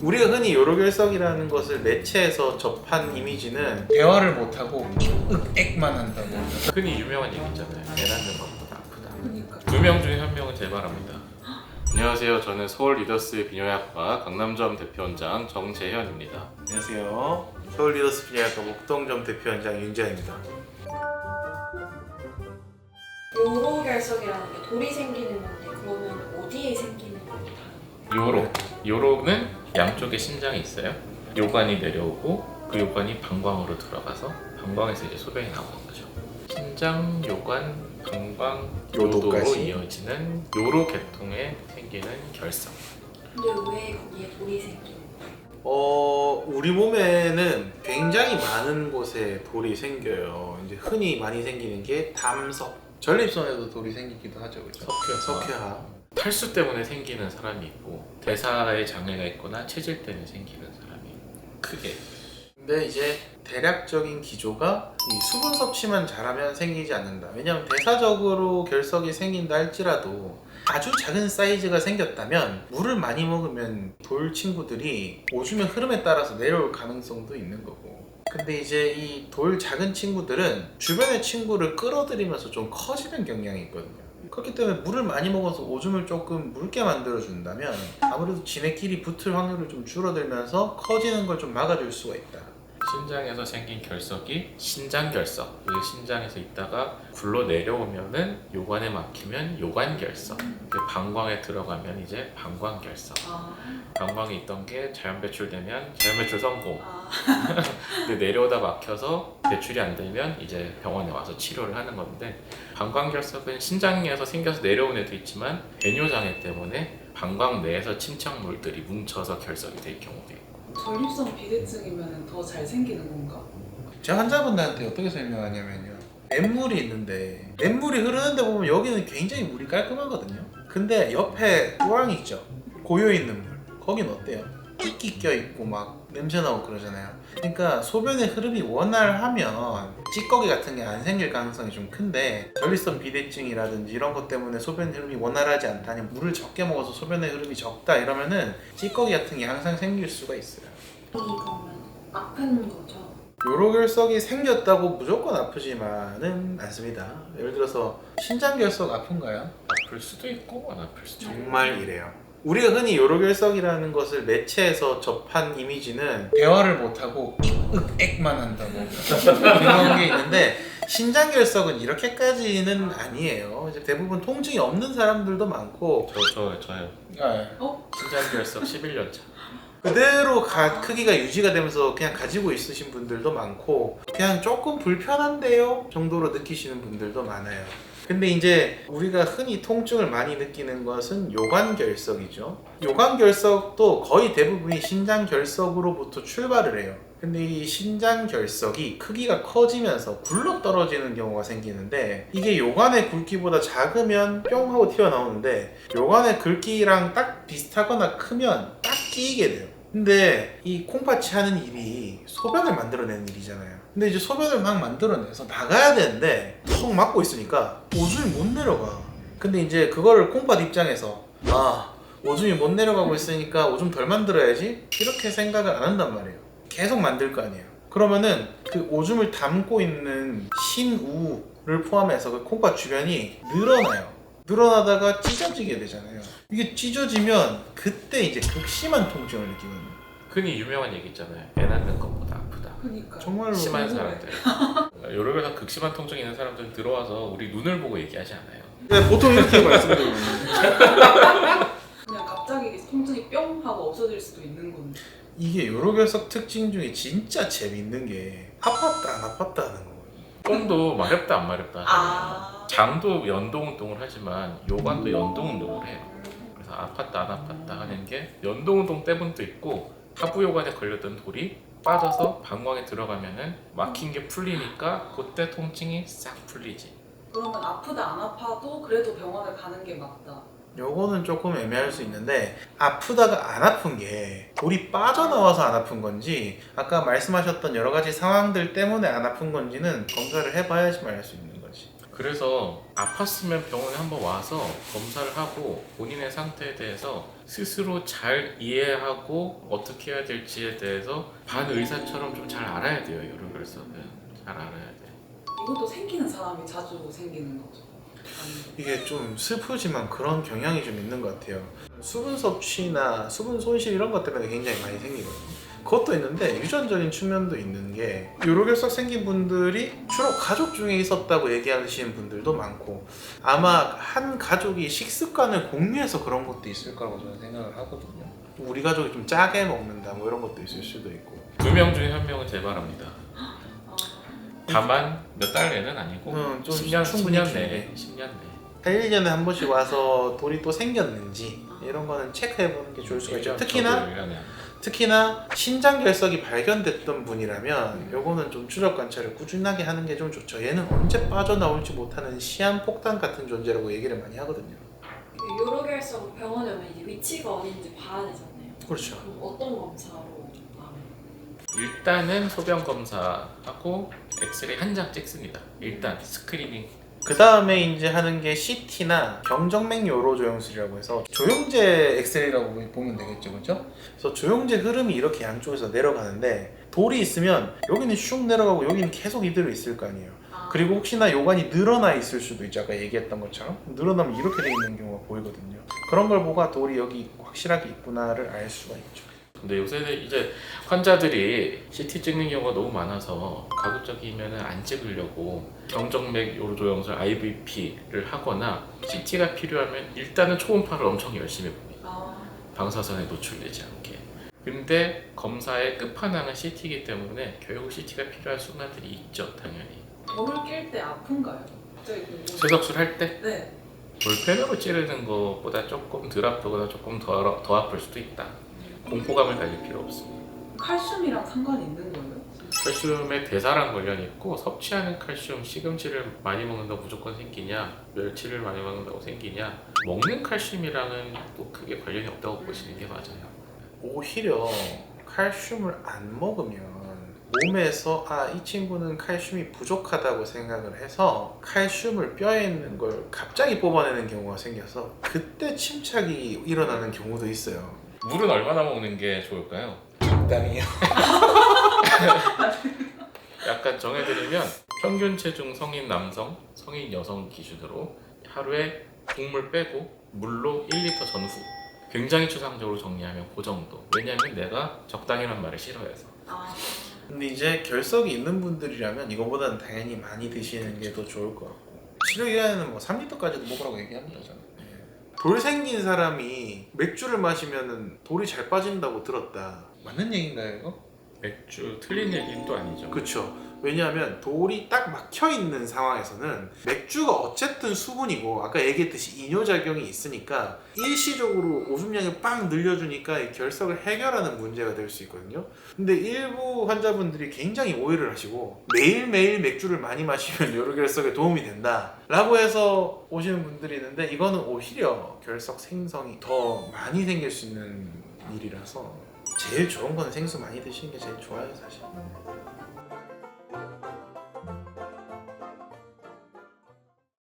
우리가 흔히 요로결석이라는 것을 매체에서 접한 이미지는 대화를 못하고 윽액만 한다고. 흔히 유명한 얘기 있잖아요. 애 낳는 것보다 아프다. 그러니까. 2명 중에 1명은 재발합니다. 안녕하세요. 저는 서울 리더스 비뇨약과 강남점 대표원장 정재현입니다. 안녕하세요. 서울 리더스 비뇨약과 목동점 대표원장 윤재현입니다. 요로결석이라는 게 돌이 생기는 건데 그러면 어디에 생기는 겁니까? 요로는 양쪽에 신장이 있어요. 요관이 내려오고 그 요관이 방광으로 들어가서 방광에서 이제 소변이 나오는 거죠. 신장, 요관, 방광, 요도로 요도까지? 이어지는 요로 계통에 생기는 결석. 근데 왜 거기에 돌이 생기는 거예요? 우리 몸에는 굉장히 많은 곳에 돌이 생겨요. 이제 흔히 많이 생기는 게 담석, 전립선에도 돌이 생기기도 하죠, 그렇죠? 석회화. 탈수 때문에 생기는 사람이 있고 대사에 장애가 있거나 체질 때문에 생기는 사람이 크게. 근데 이제 대략적인 기조가 이 수분 섭취만 잘하면 생기지 않는다. 왜냐하면 대사적으로 결석이 생긴다 할지라도 아주 작은 사이즈가 생겼다면 물을 많이 먹으면 돌 친구들이 오줌의 흐름에 따라서 내려올 가능성도 있는 거고. 근데 이제 이 돌 작은 친구들은 주변의 친구를 끌어들이면서 좀 커지는 경향이 있거든요. 그렇기 때문에 물을 많이 먹어서 오줌을 조금 묽게 만들어 준다면 아무래도 지네끼리 붙을 확률을 좀 줄어들면서 커지는 걸 좀 막아줄 수가 있다. 신장에서 생긴 결석이 신장결석. 이게 신장에서 있다가 굴러 내려오면은 요관에 막히면 요관결석. 방광에 들어가면 이제 방광결석. 방광에 있던 게 자연 배출되면 자연 배출 성공. 근데 내려오다 막혀서 배출이 안 되면 이제 병원에 와서 치료를 하는 건데, 방광결석은 신장에서 생겨서 내려온 애도 있지만 배뇨장애 때문에 방광 내에서 침착물들이 뭉쳐서 결석이 될 경우도 있고. 전립선 비대증이면 더 잘 생기는 건가? 제가 환자분들한테 어떻게 설명하냐면요, 냇물이 있는데 냇물이 흐르는데 보면 여기는 굉장히 물이 깔끔하거든요. 근데 옆에 또랑이 있죠, 고여있는 물. 거긴 어때요? 끼끼 껴있고 막 냄새나고 그러잖아요. 그러니까 소변의 흐름이 원활하면 찌꺼기 같은 게 안 생길 가능성이 좀 큰데, 전립선 비대증이라든지 이런 것 때문에 소변 흐름이 원활하지 않다, 아니면 물을 적게 먹어서 소변의 흐름이 적다 이러면은 찌꺼기 같은 게 항상 생길 수가 있어요. 그러면 아픈 거죠? 요로결석이 생겼다고 무조건 아프지만은 않습니다. 예를 들어서 신장결석 아픈가요? 아플 수도 있고 안 아플 수도 있고. 정말 이래요. 우리가 흔히 요로결석이라는 것을 매체에서 접한 이미지는 대화를 못하고 윽액만 한다고 그런 게 있는데, 신장결석은 이렇게까지는 아니에요. 이제 대부분 통증이 없는 사람들도 많고. 저요. 신장결석 11년 차. 그대로 크기가 유지가 되면서 그냥 가지고 있으신 분들도 많고, 그냥 조금 불편한데요 정도로 느끼시는 분들도 많아요. 근데 이제 우리가 흔히 통증을 많이 느끼는 것은 요관결석이죠. 요관결석도 거의 대부분이 신장결석으로부터 출발을 해요. 근데 이 신장결석이 크기가 커지면서 굴러 떨어지는 경우가 생기는데, 이게 요관의 굵기보다 작으면 뿅 하고 튀어나오는데, 요관의 굵기랑 딱 비슷하거나 크면 딱 끼이게 돼요. 근데 이 콩팥이 하는 일이 소변을 만들어내는 일이잖아요. 근데 이제 소변을 막 만들어내서 나가야 되는데 턱 막고 있으니까 오줌이 못 내려가. 근데 이제 그거를 콩팥 입장에서 오줌이 못 내려가고 있으니까 오줌 덜 만들어야지 이렇게 생각을 안 한단 말이에요. 계속 만들 거 아니에요. 그러면은 그 오줌을 담고 있는 신우를 포함해서 그 콩팥 주변이 늘어나다가 찢어지게 되잖아요. 이게 찢어지면 그때 이제 극심한 통증을 느끼거든요. 흔히 유명한 얘기 있잖아요. 애 낳는 것보다 아프다. 그러니까. 정말로 심한 사람들. 요로결석 극심한 통증이 있는 사람들은 들어와서 우리 눈을 보고 얘기하지 않아요. 네, 보통 이렇게 말씀드리는 그냥 갑자기 통증이 뿅 하고 없어질 수도 있는 건데. 이게 요로결석 특징 중에 진짜 재밌는 게 아팠다 안 아팠다 하는 거예요. 똥도 마렵다 안 마렵다 하잖아요. 장도 연동운동을 하지만 요관도 연동운동을 해요. 그래서 아팠다 안 아팠다 하는 게 연동운동 때문도 있고, 하부요관에 걸렸던 돌이 빠져서 방광에 들어가면은 막힌 게 풀리니까 그때 통증이 싹 풀리지. 그러면 아프다 안 아파도 그래도 병원에 가는 게 맞다. 요거는 조금 애매할 수 있는데, 아프다가 안 아픈 게 돌이 빠져나와서 안 아픈 건지 아까 말씀하셨던 여러 가지 상황들 때문에 안 아픈 건지는 검사를 해봐야지만 알 수 있는 거지. 그래서 아팠으면 병원에 한번 와서 검사를 하고 본인의 상태에 대해서 스스로 잘 이해하고 어떻게 해야 될지에 대해서 반의사처럼 좀 잘 알아야 돼요. 요로결석은 잘 알아야 돼. 이것도 생기는 사람이 자주 생기는 거죠. 이게 좀 슬프지만 그런 경향이 좀 있는 것 같아요. 수분 섭취나 수분 손실 이런 것 때문에 굉장히 많이 생기거든요. 그것도 있는데 유전적인 측면도 있는 게 요로결석 생긴 분들이 주로 가족 중에 있었다고 얘기하시는 분들도 많고, 아마 한 가족이 식습관을 공유해서 그런 것도 있을 거라고 저는 생각을 하거든요. 우리 가족이 좀 짜게 먹는다 뭐 이런 것도 있을 수도 있고. 2명 중에 1명은 재발합니다. 다만 몇 달 내는 아니고 좀 10년, 충분히 10년 길게. 내에 10년 내에 1년에 한 번씩 와서 돌이 또 생겼는지 이런 거는 체크해보는 게 좋을 수가 있죠. 특히나 신장 결석이 발견됐던 분이라면 요거는 좀 추적 관찰을 꾸준하게 하는 게 좀 좋죠. 얘는 언제 빠져나올지 못하는 시한폭탄 같은 존재라고 얘기를 많이 하거든요. 요로결석 병원에 오면 이제 위치가 어딘지 봐야 되잖아요. 그렇죠. 그럼 어떤 검사로 나와요? 일단은 소변 검사하고 엑스레이 한 장 찍습니다. 일단 스크리닝. 그 다음에 이제 하는 게 CT나 경정맥 요로 조영술이라고 해서 조영제 엑스레이라고 보면 되겠죠, 그렇죠? 그래서 조영제 흐름이 이렇게 양쪽에서 내려가는데 돌이 있으면 여기는 슉 내려가고 여기는 계속 이대로 있을 거 아니에요. 그리고 혹시나 요관이 늘어나 있을 수도 있죠. 아까 얘기했던 것처럼 늘어나면 이렇게 돼 있는 경우가 보이거든요. 그런 걸 보고 돌이 여기 확실하게 있구나를 알 수가 있죠. 근데 요새는 이제 환자들이 CT 찍는 경우가 너무 많아서 가급적이면 안 찍으려고 경정맥 요로조영술 IVP를 하거나 CT가 필요하면 일단은 초음파를 엄청 열심히 봅니다. 방사선에 노출되지 않게. 근데 검사의 끝판왕은 CT이기 때문에 결국 CT가 필요한 순간들이 있죠, 당연히. 몸을 낄 때 아픈가요? 갑자기 궁금해요. 쇠석술 할 때 네. 볼펜으로 찌르는 것보다 조금 덜 아프거나 조금 더 아플 수도 있다. 공포감을 가질 필요 없습니다. 칼슘이랑 상관이 있는 거예요? 칼슘에 대사랑 관련이 있고, 섭취하는 칼슘, 시금치를 많이 먹는다고 무조건 생기냐, 멸치를 많이 먹는다고 생기냐, 먹는 칼슘이랑은 또 크게 관련이 없다고 보시는 게 맞아요. 오히려 칼슘을 안 먹으면 몸에서 이 친구는 칼슘이 부족하다고 생각을 해서 칼슘을 뼈에 있는 걸 갑자기 뽑아내는 경우가 생겨서 그때 침착이 일어나는 경우도 있어요. 물은 얼마나 먹는 게 좋을까요? 적당히요. 약간 정해드리면 평균 체중 성인 남성, 성인 여성 기준으로 하루에 국물 빼고 물로 1리터 전후. 굉장히 추상적으로 정리하면 그 정도. 왜냐하면 내가 적당히란 말을 싫어해서. 근데 이제 결석이 있는 분들이라면 이거보다는 당연히 많이 드시는 게 더 좋을 것 같고, 치료 기간에는 뭐 3리터까지도 먹으라고 얘기합니다, 저는. 돌 생긴 사람이 맥주를 마시면 돌이 잘 빠진다고 들었다. 맞는 얘기인가요, 이거? 맥주 틀린 얘기는 또 아니죠. 그렇죠. 왜냐하면 돌이 딱 막혀 있는 상황에서는 맥주가 어쨌든 수분이고 아까 얘기했듯이 이뇨작용이 있으니까 일시적으로 오줌량을 빵 늘려주니까 이 결석을 해결하는 문제가 될 수 있거든요. 근데 일부 환자분들이 굉장히 오해를 하시고 매일매일 맥주를 많이 마시면 요로결석에 도움이 된다 라고 해서 오시는 분들이 있는데, 이거는 오히려 결석 생성이 더 많이 생길 수 있는 일이라서 제일 좋은 건 생수 많이 드시는 게 제일 좋아요, 사실.